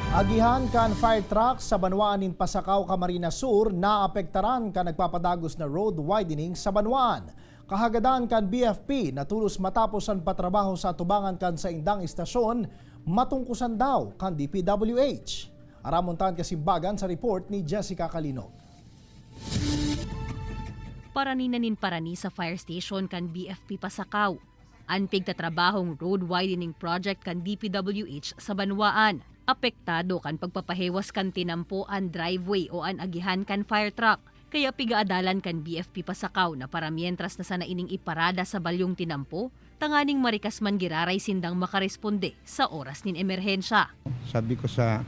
Agihan kan fire truck sa Banwaan in Pasakaw, Camarines Sur naapektaran kan nagpapadagos na road widening sa Banwaan. Kahagadan kan BFP natulos matapos ang patrabaho sa tubangan kan sa indang istasyon matungkusan daw kan DPWH. Aramontan kasimbagan sa report ni Jessica Calinog. Paraninanin parani sa fire station kan BFP Pasakaw. Anpig tatrabahong road widening project kan DPWH sa Banwaan. Apektado kan pagpapahewas kan tinampo an driveway o an agihan kan fire truck. Kaya pigaadalan kan BFP Pasakaw na para mientras na sana ining iparada sa balyong tinampo, tanganing marikas man giraray sindang makaresponde sa oras nin emerhensya. Sabi ko sa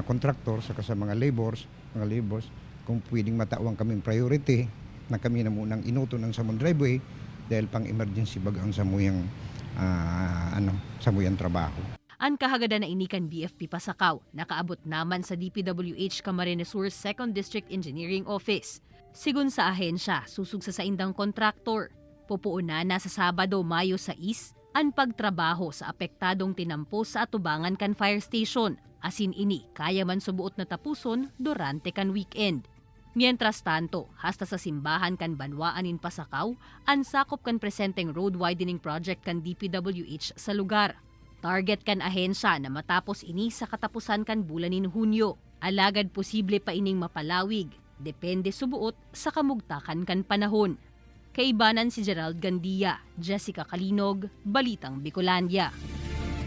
contractor, sa mga labors, kung pwedeng matawang kaming priority na kami na munang inuto ng Samon Driveway dahil pang emergency bagang samuyang trabaho. Ang kahagada na inikan BFP Pasakaw, nakaabot naman sa DPWH Camarines Sur 2nd District Engineering Office. Sigun sa ahensya, susugsa sa indang kontraktor. Pupuuna na sa Sabado, Mayo 6, ang pagtrabaho sa apektadong tinampo sa atubangan kan fire station. Asin ini, kaya man subuot na tapuson durante kan weekend. Mientras tanto, hasta sa simbahan kan Banwaan in Pasakaw, ang sakop kan presenteng road widening project kan DPWH sa lugar. Target kan ahensya na matapos ini sa katapusan kan bulanin Hunyo. Alagad posible pa ining mapalawig. Depende subuot sa kamugtakan kan panahon. Kaibanan si Gerald Gandia, Jessica Calinog, Balitang Bicolandia.